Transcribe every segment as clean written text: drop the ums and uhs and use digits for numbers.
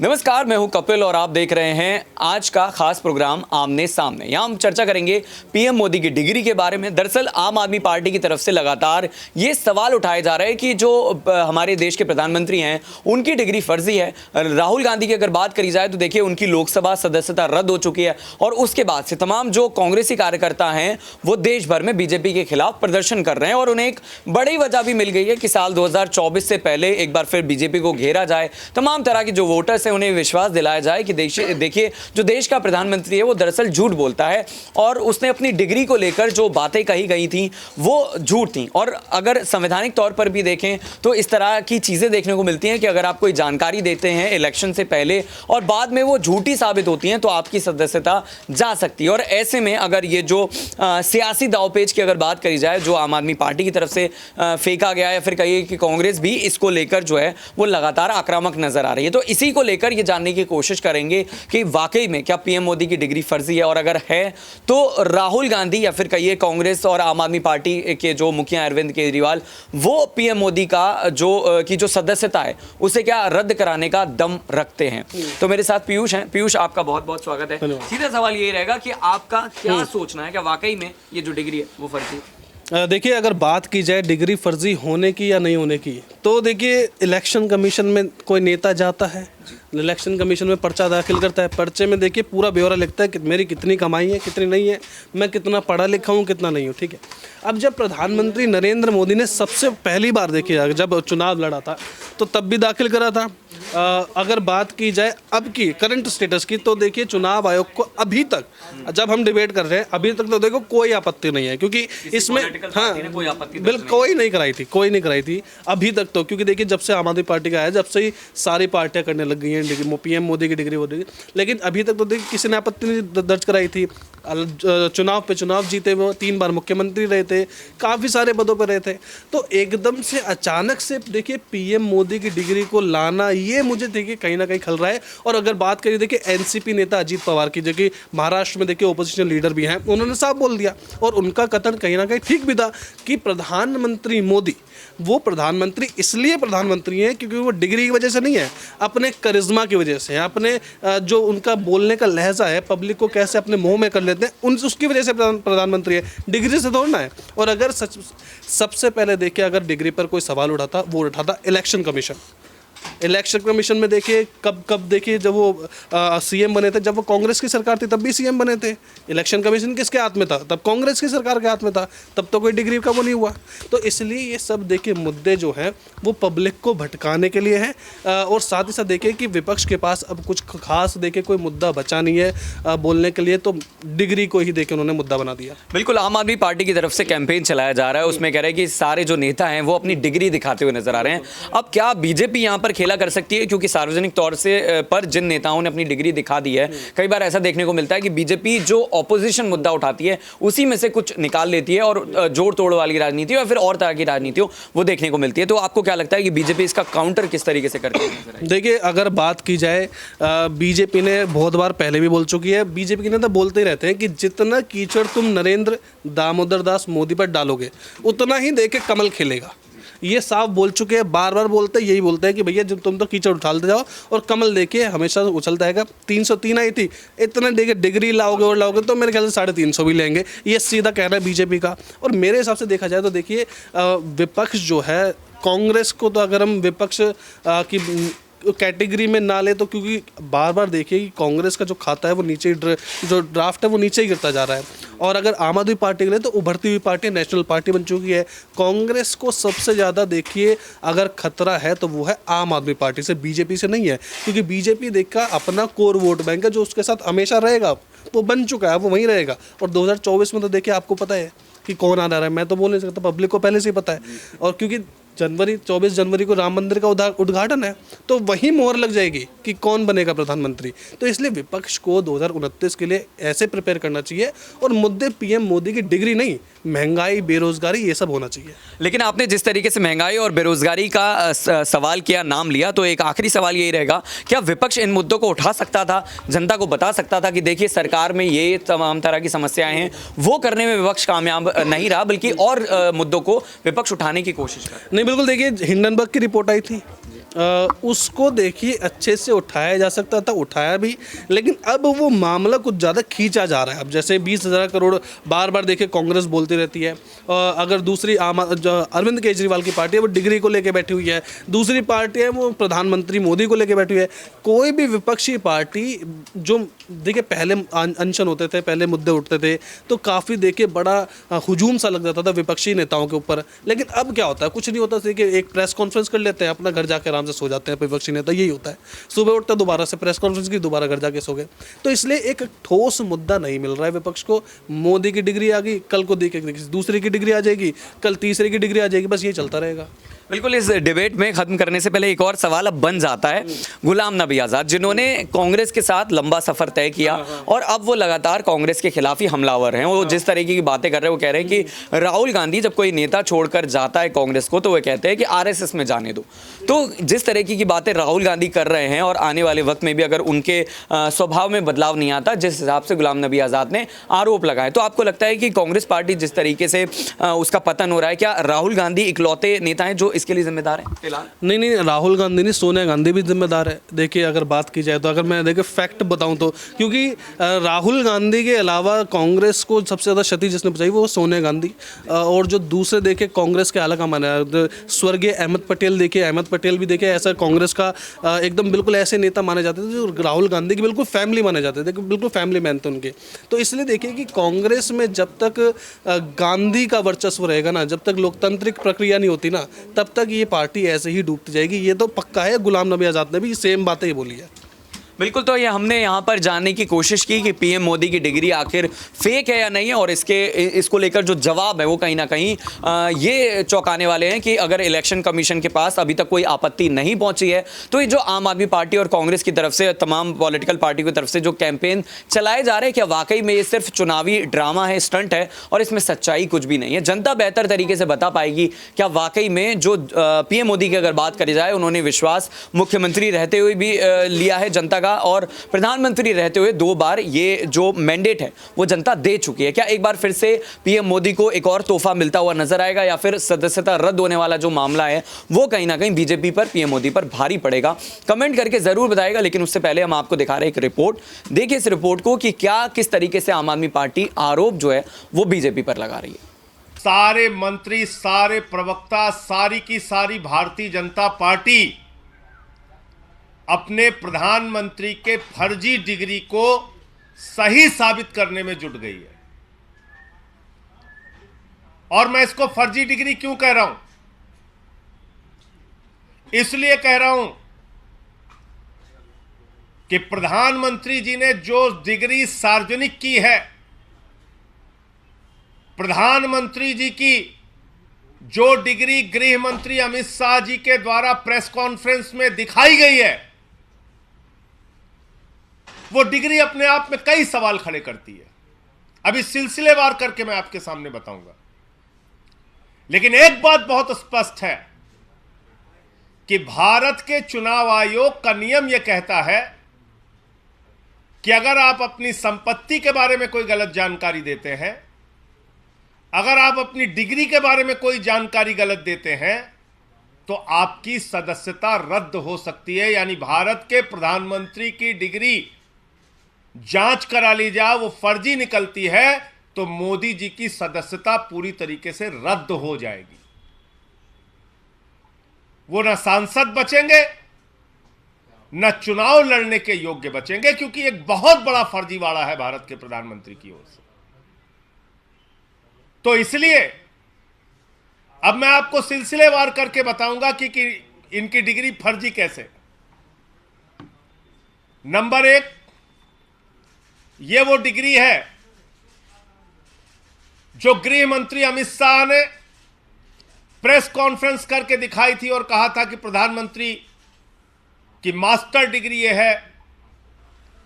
नमस्कार, मैं हूं कपिल और आप देख रहे हैं आज का खास प्रोग्राम आमने सामने। यहां हम चर्चा करेंगे पीएम मोदी की डिग्री के बारे में। दरअसल आम आदमी पार्टी की तरफ से लगातार ये सवाल उठाए जा रहे हैं कि जो हमारे देश के प्रधानमंत्री हैं उनकी डिग्री फर्जी है। राहुल गांधी की अगर बात करी जाए तो देखिए उनकी लोकसभा सदस्यता रद्द हो चुकी है और उसके बाद से तमाम जो कांग्रेसी कार्यकर्ता हैं वो देश भर में बीजेपी के खिलाफ प्रदर्शन कर रहे हैं और उन्हें एक बड़ी वजह भी मिल गई है कि साल 2024 से पहले एक बार फिर बीजेपी को घेरा जाए। तमाम तरह के जो वोटर्स हैं उन्हें विश्वास दिलाया जाए कि देखिए जो देश का प्रधानमंत्री है वो दरअसल झूठ बोलता है और उसने अपनी डिग्री को लेकर जो बातें कही गई थी वो झूठ थी। और अगर संवैधानिक तौर पर भी देखें तो इस तरह की चीज़ें देखने को मिलती हैं कि अगर आप कोई जानकारी देते हैं इलेक्शन से पहले और बाद में वो झूठी साबित होती हैं तो आपकी सदस्यता जा सकती है। और ऐसे में अगर ये जो सियासी दावपेच की अगर बात करी जाए जो आम आदमी पार्टी की तरफ से फेंका गया या फिर कहिए कि कांग्रेस भी इसको लेकर जो है वो लगातार आक्रामक नजर आ रही है, तो इसी को लेकर ये जानने की कोशिश करेंगे कि वाकई में क्या पीएम मोदी की डिग्री फर्जी है और अगर है तो राहुल गांधी या फिर कहिए कांग्रेस और आम आदमी पार्टी के जो मुखिया अरविंद केजरीवाल वो पीएम मोदी का जो सदस्यता है उसे क्या रद्द कराने का दम रखते हैं। तो मेरे साथ पीयूष हैं। पीयूष, आपका बहुत बहुत स्वागत है। सीधा सवाल ये रहेगा कि आपका क्या सोचना है, क्या वाकई में ये जो डिग्री है वो फर्जी है? देखिए, अगर बात की जाए डिग्री फर्जी होने की या नहीं होने की, तो देखिए इलेक्शन कमीशन में कोई नेता जाता है, इलेक्शन कमीशन में पर्चा दाखिल करता है। पर्चे में देखिए पूरा ब्यौरा लिखता है कि मेरी कितनी कमाई है, कितनी नहीं है, मैं कितना पढ़ा लिखा हूँ, कितना नहीं हूँ। ठीक है, अब जब प्रधानमंत्री नरेंद्र मोदी ने सबसे पहली बार देखिए जब चुनाव लड़ा था तो तब भी दाखिल करा था। अगर बात की जाए अब की करंट स्टेटस की तो देखिए चुनाव आयोग को अभी तक जब हम डिबेट कर रहे हैं अभी तक तो देखो कोई आपत्ति नहीं है, क्योंकि इसमें बिल्कुल कोई नहीं कराई थी अभी तक तो, क्योंकि देखिए जब से आम आदमी पार्टी का है जब से ही सारी पार्टियां करने लग गई हैं पीएम मोदी की डिग्री हो रही है, लेकिन अभी तक तो देखिए किसी ने आपत्ति नहीं दर्ज कराई थी। चुनाव पे चुनाव जीते हुए 3 बार मुख्यमंत्री रहे थे, काफ़ी सारे पदों पर रहे थे, तो एकदम से अचानक से देखिए पीएम मोदी की डिग्री को लाना ये मुझे देखिए कहीं ना कहीं खल रहा है। और अगर बात करें देखिए एनसीपी नेता अजीत पवार की, जो कि महाराष्ट्र में देखिए ओपोजिशन लीडर भी हैं, उन्होंने साफ बोल दिया और उनका कथन कहीं ना कहीं ठीक भी था कि प्रधानमंत्री मोदी वो प्रधानमंत्री इसलिए प्रधानमंत्री हैं क्योंकि वो डिग्री की वजह से नहीं है, अपने करिश्मा की वजह से, अपने जो उनका बोलने का लहजा है, पब्लिक को कैसे अपने मुंह में कर लेते हैं उसकी वजह से प्रधानमंत्री है, डिग्री से थोड़ा ना है। और अगर सबसे पहले देखिए अगर डिग्री पर कोई सवाल उठाता वो उठाता इलेक्शन कमीशन में देखिए कब देखिए जब वो सीएम बने थे, जब वो कांग्रेस की सरकार थी तब भी सीएम बने थे। इलेक्शन कमीशन किसके हाथ में था? तब कांग्रेस की सरकार के हाथ में था, तब तो कोई डिग्री का वो नहीं हुआ। तो इसलिए ये सब देखिए मुद्दे जो हैं वो पब्लिक को भटकाने के लिए हैं और साथ ही साथ देखिए कि विपक्ष के पास अब कुछ खास देखिए कोई मुद्दा बचा नहीं है बोलने के लिए, तो डिग्री को ही देखिए उन्होंने मुद्दा बना दिया। बिल्कुल, आम आदमी पार्टी की तरफ से कैंपेन चलाया जा रहा है, उसमें कह रहे हैं कि सारे जो नेता हैं वो अपनी डिग्री दिखाते हुए नजर आ रहे हैं। अब क्या बीजेपी यहाँ पर खेला कर सकती है, क्योंकि सार्वजनिक तौर से पर जिन नेताओं ने अपनी डिग्री दिखा दी है, कई बार ऐसा देखने को मिलता है कि बीजेपी जो ऑपोजिशन मुद्दा उठाती है उसी में से कुछ निकाल लेती है और जोड़ तोड़ वाली राजनीति या फिर और तरह की राजनीति वो देखने को मिलती है। तो आपको क्या लगता है कि बीजेपी इसका काउंटर किस तरीके से करती है? देखिए, अगर बात की जाए बीजेपी ने बहुत बार पहले भी बोल चुकी है, बीजेपी के नेता बोलते ही रहते हैं कि जितना कीचड़ तुम नरेंद्र दामोदर दास मोदी पर डालोगे उतना ही देखे कमल खिलेगा। ये साफ बोल चुके हैं, बार बार बोलते हैं, यही बोलते हैं कि भैया जब तुम तो कीचड़ उछालते जाओ और कमल देखिए हमेशा उछलता है। 303 आई थी, इतना देखिए डिग्री लाओगे और लाओगे तो मेरे ख्याल से 350 भी लेंगे, ये सीधा कहना है बीजेपी का। और मेरे हिसाब से देखा जाए तो देखिए विपक्ष जो है, कांग्रेस को तो अगर हम विपक्ष की कैटेगरी में ना ले तो, क्योंकि बार बार देखिए कि कांग्रेस का जो खाता है वो नीचे जो ड्राफ्ट है वो नीचे ही गिरता जा रहा है। और अगर आम आदमी पार्टी के लिए तो उभरती हुई पार्टी नेशनल पार्टी बन चुकी है। कांग्रेस को सबसे ज़्यादा देखिए अगर खतरा है तो वो है आम आदमी पार्टी से, बीजेपी से नहीं है, क्योंकि बीजेपी देखा अपना कोर वोट बैंक है जो उसके साथ हमेशा रहेगा, वो बन चुका है, वो वहीं रहेगा। और 2024 में तो देखिए आपको पता है कि कौन आ रहा है, मैं तो बोल नहीं सकता, पब्लिक को पहले से ही पता है। और क्योंकि 24 जनवरी को राम मंदिर का उद्घाटन है तो वही मोहर लग जाएगी कि कौन बनेगा प्रधानमंत्री। तो इसलिए विपक्ष को 2029 के लिए ऐसे प्रिपेयर करना चाहिए और मुद्दे पीएम मोदी की डिग्री नहीं, महंगाई, बेरोजगारी, ये सब होना चाहिए। लेकिन आपने जिस तरीके से महंगाई और बेरोजगारी का सवाल किया, नाम लिया, तो एक आखिरी सवाल यही रहेगा, क्या विपक्ष इन मुद्दों को उठा सकता था, जनता को बता सकता था कि देखिए सरकार में ये तमाम तरह की समस्याएं हैं, वो करने में विपक्ष कामयाब नहीं रहा, बल्कि और मुद्दों को विपक्ष उठाने की कोशिश कर? नहीं, बिल्कुल देखिए हिंडनबर्ग की रिपोर्ट आई थी, उसको देखिए अच्छे से उठाया जा सकता था, उठाया भी, लेकिन अब वो मामला कुछ ज़्यादा खींचा जा रहा है। अब जैसे 20,000 करोड़ बार बार देखिए कांग्रेस बोलती रहती है, अगर दूसरी अरविंद केजरीवाल की पार्टी है वो डिग्री को लेके बैठी हुई है, दूसरी पार्टी है वो प्रधानमंत्री मोदी को लेके बैठी हुई है। कोई भी विपक्षी पार्टी जो देखिए पहले अनशन होते थे, पहले मुद्दे उठते थे तो काफ़ी देखिए बड़ा हुजूम सा लग जाता था विपक्षी नेताओं के ऊपर, लेकिन अब क्या होता है, कुछ नहीं होता। देखिए एक प्रेस कॉन्फ्रेंस कर लेते हैं, अपना घर जाके आराम से सो जाते हैं विपक्षी नेता, यही होता है। सुबह उठते दोबारा से प्रेस कॉन्फ्रेंस की, दोबारा घर जाके सो गए। तो इसलिए एक ठोस मुद्दा नहीं मिल रहा है विपक्ष को। मोदी की डिग्री आ गई, कल को देखे दूसरे की डिग्री आ जाएगी, कल तीसरे की डिग्री आ जाएगी, बस ये चलता रहेगा। बिल्कुल, इस डिबेट में खत्म करने से पहले एक और सवाल अब बन जाता है। गुलाम नबी आज़ाद जिन्होंने कांग्रेस के साथ लंबा सफर तय किया और अब वो लगातार कांग्रेस के खिलाफ ही हमलावर हैं। वो जिस तरीके की बातें कर रहे हैं, वो कह रहे हैं कि राहुल गांधी जब कोई नेता छोड़कर जाता है कांग्रेस को तो वो कहते हैं कि आरएसएस में जाने दो। तो जिस तरीके की बातें राहुल गांधी कर रहे हैं और आने वाले वक्त में भी अगर उनके स्वभाव में बदलाव नहीं आता जिस हिसाब से गुलाम नबी आज़ाद ने आरोप लगाए, तो आपको लगता है कि कांग्रेस पार्टी जिस तरीके से उसका पतन हो रहा है, क्या राहुल गांधी इकलौते नेता हैं जो इसके लिए जिम्मेदार है फिलहाल? नहीं, राहुल गांधी नहीं, सोनिया गांधी भी जिम्मेदार है। देखिए अगर बात की जाए तो, अगर मैं देखिए फैक्ट बताऊं तो, क्योंकि राहुल गांधी के अलावा कांग्रेस को सबसे ज़्यादा क्षति जिसने पहुंचाई वो सोनिया गांधी, और जो दूसरे देखिए कांग्रेस के अलग माना स्वर्गीय अहमद पटेल, देखिए अहमद पटेल भी देखिए ऐसा कांग्रेस का एकदम बिल्कुल ऐसे नेता माने जाते थे जो राहुल गांधी की बिल्कुल फैमिली माने जाते थे, बिल्कुल फैमिली मैन थे उनके। तो इसलिए देखिए कि कांग्रेस में जब तक गांधी का वर्चस्व रहेगा ना, जब तक लोकतांत्रिक प्रक्रिया नहीं होती ना, तब तक ये पार्टी ऐसे ही डूबती जाएगी। ये तो पक्का है। गुलाम नबी आज़ाद ने भी सेम बातें ही बोली है। बिल्कुल, तो ये हमने यहाँ पर जानने की कोशिश की कि पीएम मोदी की डिग्री आखिर फेक है या नहीं है, और इसको लेकर जो जवाब है वो कहीं ना कहीं ये चौंकाने वाले हैं कि अगर इलेक्शन कमीशन के पास अभी तक कोई आपत्ति नहीं पहुंची है तो ये जो आम आदमी पार्टी और कांग्रेस की तरफ से, तमाम पॉलिटिकल पार्टी की तरफ से जो कैंपेन चलाए जा रहे हैं, क्या वाकई में ये सिर्फ चुनावी ड्रामा है, स्टंट है और इसमें सच्चाई कुछ भी नहीं है? जनता बेहतर तरीके से बता पाएगी क्या वाकई में जो पीएम मोदी की अगर बात करी जाए, उन्होंने विश्वास मुख्यमंत्री रहते हुए भी लिया है जनता का और प्रधानमंत्री रहते हुए 2 बार ये जो मैंडेट है वो जनता दे चुकी है। क्या एक बार फिर से पीएम मोदी को एक और तोहफा मिलता हुआ नजर आएगा, या फिर सदस्यता रद्द होने वाला जो मामला है वो कहीं ना कहीं बीजेपी पर, पीएम मोदी पर भारी पड़ेगा? कमेंट करके जरूर बताएगा। लेकिन उससे पहले हम आपको दिखा रहे हैं एक रिपोर्ट। देखिए इस रिपोर्ट को कि क्या किस तरीके से आम आदमी पार्टी आरोप जो है वो बीजेपी पर लगा रही है। सारे मंत्री, सारे प्रवक्ता, सारी की सारी भारतीय जनता पार्टी अपने प्रधानमंत्री के फर्जी डिग्री को सही साबित करने में जुट गई है। और मैं इसको फर्जी डिग्री क्यों कह रहा हूं? इसलिए कह रहा हूं कि प्रधानमंत्री जी ने जो डिग्री सार्वजनिक की है, प्रधानमंत्री जी की जो डिग्री गृह मंत्री अमित शाह जी के द्वारा प्रेस कॉन्फ्रेंस में दिखाई गई है, वो डिग्री अपने आप में कई सवाल खड़े करती है। अभी सिलसिलेवार करके मैं आपके सामने बताऊंगा। लेकिन एक बात बहुत स्पष्ट है कि भारत के चुनाव आयोग का नियम यह कहता है कि अगर आप अपनी संपत्ति के बारे में कोई गलत जानकारी देते हैं, अगर आप अपनी डिग्री के बारे में कोई जानकारी गलत देते हैं, तो आपकी सदस्यता रद्द हो सकती है। यानी भारत के प्रधानमंत्री की डिग्री जांच करा ली जाए, वो फर्जी निकलती है तो मोदी जी की सदस्यता पूरी तरीके से रद्द हो जाएगी। वो ना सांसद बचेंगे, न चुनाव लड़ने के योग्य बचेंगे, क्योंकि एक बहुत बड़ा फर्जीवाड़ा है भारत के प्रधानमंत्री की ओर से। तो इसलिए अब मैं आपको सिलसिलेवार करके बताऊंगा कि इनकी डिग्री फर्जी कैसे। नंबर 1, ये वो डिग्री है जो गृह मंत्री अमित शाह ने प्रेस कॉन्फ्रेंस करके दिखाई थी और कहा था कि प्रधानमंत्री की मास्टर डिग्री ये है।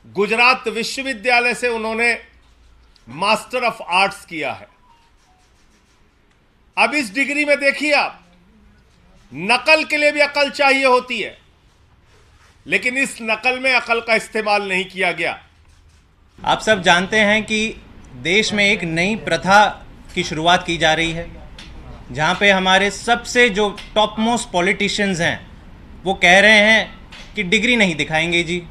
गुजरात विश्वविद्यालय से उन्होंने मास्टर ऑफ आर्ट्स किया है। अब इस डिग्री में देखिए आप, नकल के लिए भी अकल चाहिए होती है, लेकिन इस नकल में अकल का इस्तेमाल नहीं किया गया। आप सब जानते हैं कि देश में एक नई प्रथा की शुरुआत की जा रही है, जहां पे हमारे सबसे जो टॉप मोस्ट पॉलिटिशियंस हैं वो कह रहे हैं कि डिग्री नहीं दिखाएंगे जी।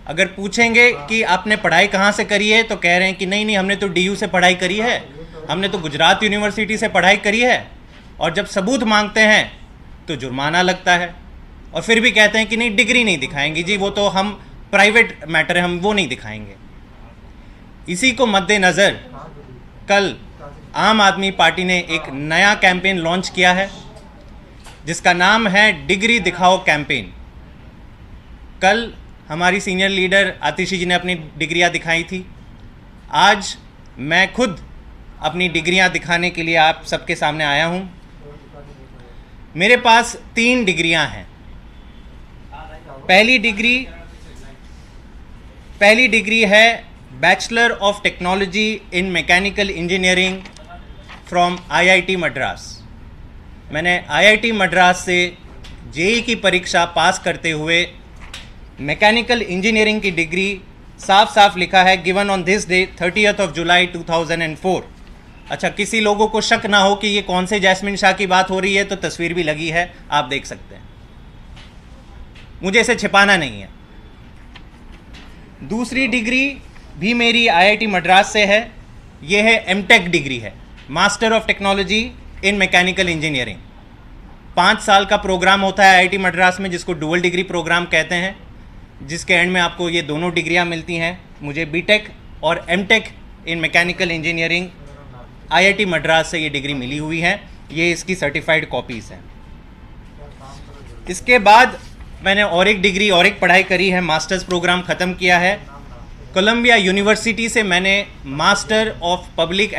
अगर पूछेंगे कि आपने पढ़ाई कहाँ से करी है तो कह रहे हैं कि नहीं हमने तो DU से पढ़ाई करी है, हमने तो गुजरात यूनिवर्सिटी से पढ़ाई करी है। और जब सबूत मांगते हैं तो जुर्माना लगता है और फिर भी कहते हैं कि नहीं डिग्री नहीं दिखाएंगे जी, वो तो हम प्राइवेट मैटर है, हम वो नहीं दिखाएंगे। इसी को मद्देनज़र कल आम आदमी पार्टी ने एक नया कैंपेन लॉन्च किया है जिसका नाम है डिग्री दिखाओ कैंपेन। कल हमारी सीनियर लीडर आतिशी जी ने अपनी डिग्रियां दिखाई थी। आज मैं खुद अपनी डिग्रियां दिखाने के लिए आप सबके सामने आया हूं। मेरे पास 3 डिग्रियां हैं। पहली डिग्री है bachelor of technology in mechanical engineering from IIT Madras. मैंने IIT मद्रास से JEE की परीक्षा पास करते हुए मैकेनिकल इंजीनियरिंग की डिग्री साफ साफ लिखा है given on this day 30th of July 2004। अच्छा, किसी लोगों को शक ना हो कि ये कौन से जैस्मिन शाह की बात हो रही है तो तस्वीर भी लगी है, आप देख सकते हैं, मुझे इसे छिपाना नहीं है। दूसरी डिग्री भी मेरी IIT मद्रास से है, ये है MTech डिग्री है, master of technology in mechanical engineering. 5 साल का प्रोग्राम होता है IIT मद्रास में जिसको डुअल डिग्री प्रोग्राम कहते हैं, जिसके एंड में आपको ये दोनों डिग्रियां मिलती हैं। मुझे BTech और MTech इन मैकेनिकल इंजीनियरिंग IIT मद्रास से ये डिग्री मिली हुई है, ये इसकी सर्टिफाइड कॉपीज़ हैं। इसके बाद मैंने और एक डिग्री और एक पढ़ाई करी है, मास्टर्स प्रोग्राम ख़त्म किया है कोलंबिया यूनिवर्सिटी से। मैंने मास्टर ऑफ पब्लिक